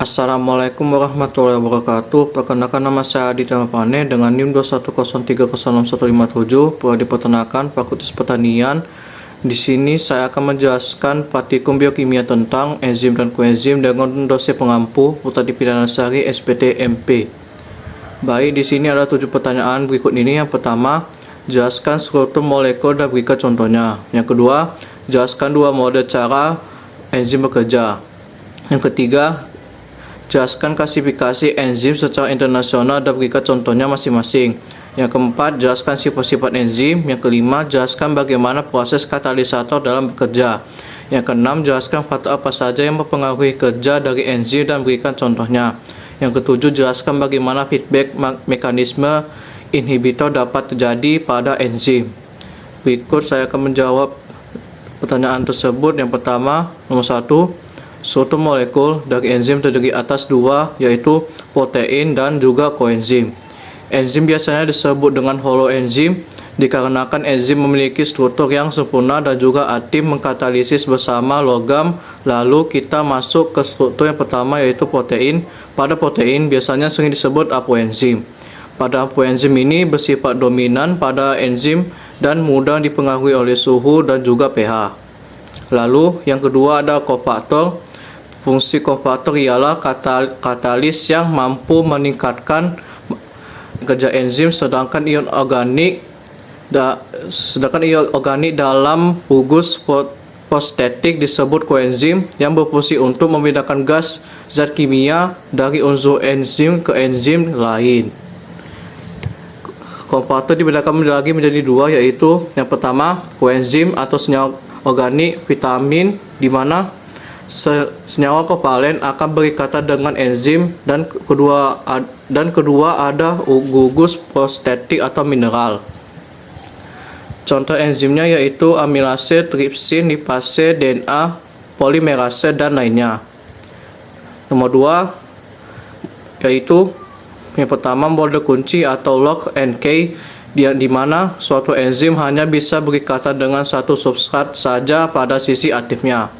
Assalamualaikum warahmatullahi wabarakatuh. Perkenalkan, nama saya Adi Damapane dengan NIM 210306157, Prodi Peternakan, Fakultas Pertanian. Di sini saya akan menjelaskan praktikum biokimia tentang enzim dan koenzim dengan dosen pengampu Putra Dipidana Sari SPT MP. Baik, di sini ada 7 pertanyaan berikut ini. Yang pertama, jelaskan struktur molekul dan berikan contohnya. Yang kedua, jelaskan 2 mode cara enzim bekerja. Yang ketiga, jelaskan klasifikasi enzim secara internasional dan berikan contohnya masing-masing. Yang keempat, jelaskan sifat-sifat enzim. Yang kelima, jelaskan bagaimana proses katalisator dalam bekerja. Yang keenam, jelaskan faktor apa saja yang mempengaruhi kerja dari enzim dan berikan contohnya. Yang ketujuh, jelaskan bagaimana feedback mekanisme inhibitor dapat terjadi pada enzim. Berikut saya akan menjawab pertanyaan tersebut. Yang pertama, nomor 1, struktur molekul dari enzim terdiri atas 2, yaitu protein dan juga koenzim. Enzim biasanya disebut dengan holoenzim dikarenakan enzim memiliki struktur yang sempurna dan juga aktif mengkatalisis bersama logam. Lalu kita masuk ke struktur yang pertama, yaitu protein. Pada protein biasanya sering disebut apoenzim. Pada apoenzim ini bersifat dominan pada enzim dan mudah dipengaruhi oleh suhu dan juga pH. Lalu yang kedua ada kofaktor. Fungsi kofaktor ialah katalis yang mampu meningkatkan kerja enzim, sedangkan ion organik dalam gugus fosfatik disebut koenzim yang berfungsi untuk membedakan gas zat kimia dari unsur enzim ke enzim lain. Kofaktor dibedakan lagi menjadi 2, yaitu yang pertama koenzim atau senyawa organik vitamin, di mana senyawa kovalen akan berikatan dengan enzim, dan kedua ada gugus fosfatik atau mineral. Contoh enzimnya yaitu amilase, tripsin, lipase, DNA, polimerase, dan lainnya. Nomor 2 yaitu yang pertama mode kunci atau lock and key, di mana suatu enzim hanya bisa berikatan dengan satu substrat saja pada sisi aktifnya.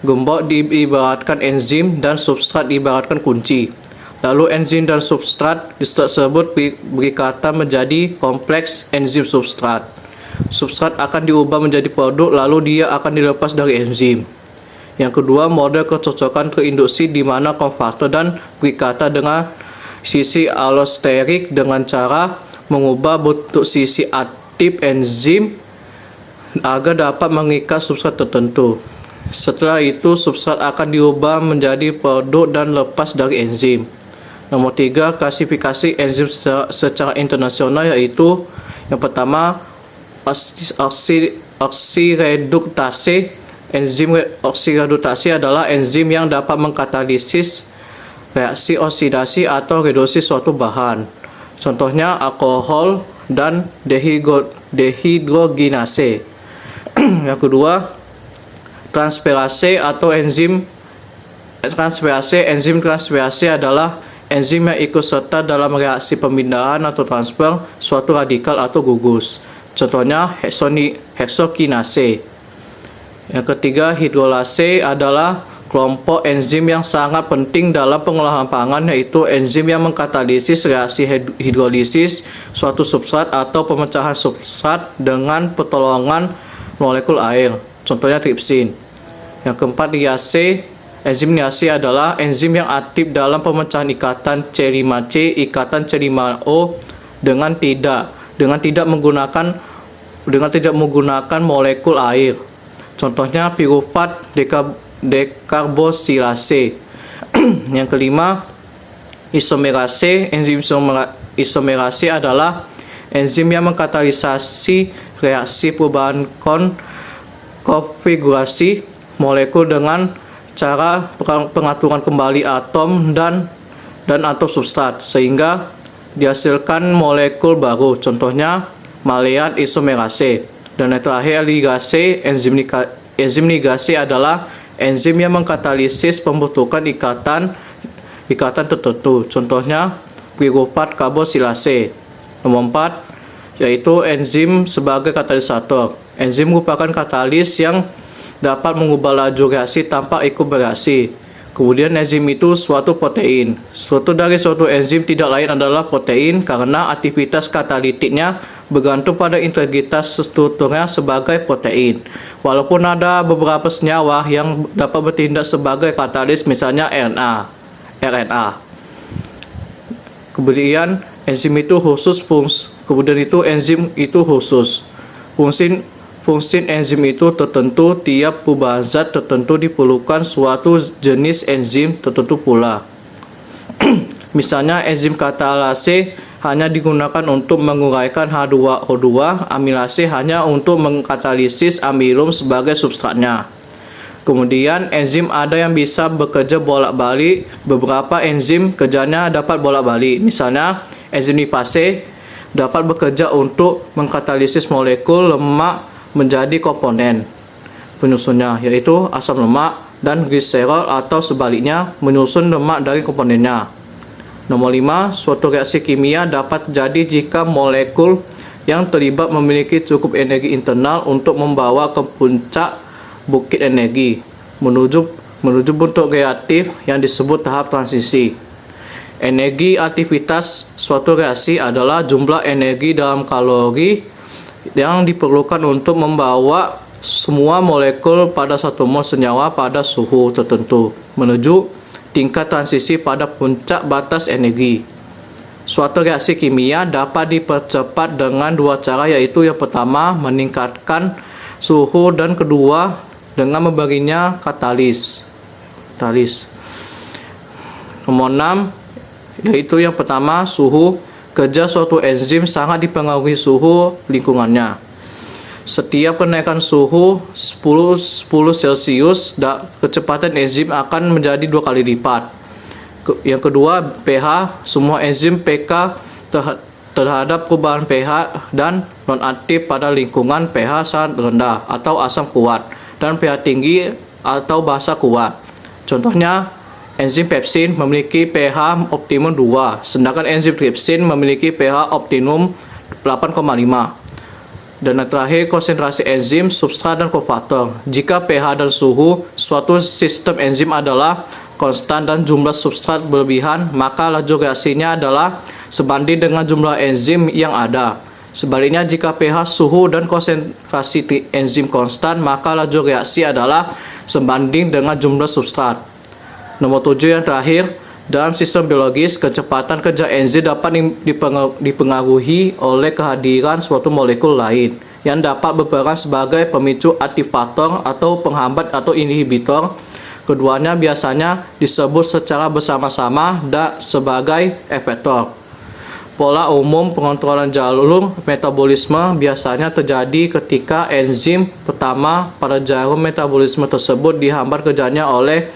Gembok diibaratkan enzim dan substrat diibaratkan kunci. Lalu enzim dan substrat tersebut berikatan menjadi kompleks enzim substrat. Substrat akan diubah menjadi produk, lalu dia akan dilepas dari enzim. Yang kedua, mode kecocokan keinduksi, di mana kofaktor dan berikatan dengan sisi allosterik dengan cara mengubah bentuk sisi aktif enzim agar dapat mengikat substrat tertentu. Setelah itu, substrat akan diubah menjadi produk dan lepas dari enzim. Nomor 3, klasifikasi enzim secara internasional, yaitu yang pertama oksireduktase. Enzim oksireduktase adalah enzim yang dapat mengkatalisis reaksi oksidasi atau reduksi suatu bahan. Contohnya alkohol dan dehidrogenase. Yang kedua, transferase atau enzim transferase. Enzim transferase adalah enzim yang ikut serta dalam reaksi pemindahan atau transfer suatu radikal atau gugus. Contohnya heksokinase. Yang ketiga, hidrolase adalah kelompok enzim yang sangat penting dalam pengolahan pangan, yaitu enzim yang mengkatalisis reaksi hidrolisis suatu substrat atau pemecahan substrat dengan pertolongan molekul air. Contohnya tripsin. Yang keempat, liase. Enzim liase adalah enzim yang aktif dalam pemecahan ikatan C5C, ikatan C5O dengan tidak menggunakan molekul air. Contohnya pirufat dekarboksilase. Yang kelima, isomerase. Enzim isomerase adalah enzim yang mengkatalisasi reaksi perubahan konfigurasi molekul dengan cara pengaturan kembali atom dan atom substrat sehingga dihasilkan molekul baru. Contohnya maleat isomerase. Dan yang terakhir, ligase. Enzim ligase adalah enzim yang mengkatalisis pembentukan ikatan tertentu. Contohnya pirufat karboksilase. Nomor 4 yaitu enzim sebagai katalisator. Enzim merupakan katalis yang dapat mengubah laju reaksi tanpa ikut bereaksi. Kemudian enzim itu suatu protein. Suatu dari suatu enzim tidak lain adalah protein karena aktivitas katalitiknya bergantung pada integritas strukturnya sebagai protein. Walaupun ada beberapa senyawa yang dapat bertindak sebagai katalis, misalnya RNA. Kemudian enzim itu khusus enzim itu khusus. Fungsi enzim itu tertentu, tiap perubahan zat tertentu diperlukan suatu jenis enzim tertentu pula. Misalnya enzim katalase hanya digunakan untuk menguraikan H2O2, amilase hanya untuk mengkatalisis amilum sebagai substratnya. Kemudian enzim ada yang bisa bekerja bolak-balik, beberapa enzim kerjanya dapat bolak-balik. Misalnya enzim lipase dapat bekerja untuk mengkatalisis molekul lemak menjadi komponen penyusunnya, yaitu asam lemak dan gliserol, atau sebaliknya menyusun lemak dari komponennya. Nomor 5, suatu reaksi kimia dapat terjadi jika molekul yang terlibat memiliki cukup energi internal untuk membawa ke puncak bukit energi menuju bentuk reaktif yang disebut tahap transisi. Energi aktivitas suatu reaksi adalah jumlah energi dalam kalori yang diperlukan untuk membawa semua molekul pada satu mol senyawa pada suhu tertentu menuju tingkat transisi pada puncak batas energi. Suatu reaksi kimia dapat dipercepat dengan dua cara, yaitu yang pertama meningkatkan suhu dan kedua dengan memberinya katalis. Nomor 6, yaitu yang pertama suhu. Kerja suatu enzim sangat dipengaruhi suhu lingkungannya. Setiap kenaikan suhu 10 Celcius, kecepatan enzim akan menjadi 2 kali lipat. Yang kedua, pH. Semua enzim pK terhadap perubahan pH dan non-aktif pada lingkungan pH sangat rendah atau asam kuat, dan pH tinggi atau basa kuat. Contohnya, enzim pepsin memiliki pH optimum 2, sedangkan enzim tripsin memiliki pH optimum 8,5. Dan yang terakhir, konsentrasi enzim, substrat, dan kofaktor. Jika pH dan suhu suatu sistem enzim adalah konstan dan jumlah substrat berlebihan, maka laju reaksinya adalah sebanding dengan jumlah enzim yang ada. Sebaliknya, jika pH, suhu, dan konsentrasi enzim konstan, maka laju reaksi adalah sebanding dengan jumlah substrat. Nomor 7 yang terakhir, dalam sistem biologis, kecepatan kerja enzim dapat dipengaruhi oleh kehadiran suatu molekul lain yang dapat berperan sebagai pemicu aktivator atau penghambat atau inhibitor. Keduanya biasanya disebut secara bersama-sama dan sebagai efektor. Pola umum pengontrolan jalur metabolisme biasanya terjadi ketika enzim pertama pada jalur metabolisme tersebut dihambat kerjanya oleh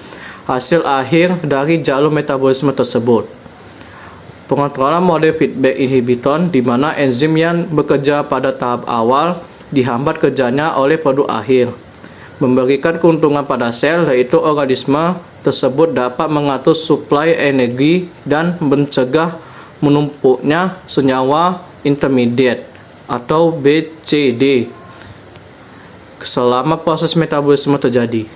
hasil akhir dari jalur metabolisme tersebut. Pengontrolan model feedback inhibitor, di mana enzim yang bekerja pada tahap awal dihambat kerjanya oleh produk akhir, memberikan keuntungan pada sel, yaitu organisme tersebut dapat mengatur suplai energi dan mencegah menumpuknya senyawa intermediate atau BCD selama proses metabolisme terjadi.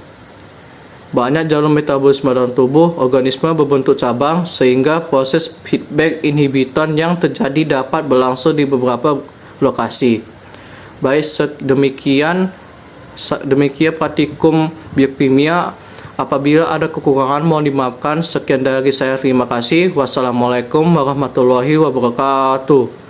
Banyak jalur metabolisme dalam tubuh organisme berbentuk cabang, sehingga proses feedback inhibitor yang terjadi dapat berlangsung di beberapa lokasi. Baik, demikian praktikum biokimia. Apabila ada kekurangan mohon dimaafkan. Sekian dari saya, terima kasih. Wassalamualaikum warahmatullahi wabarakatuh.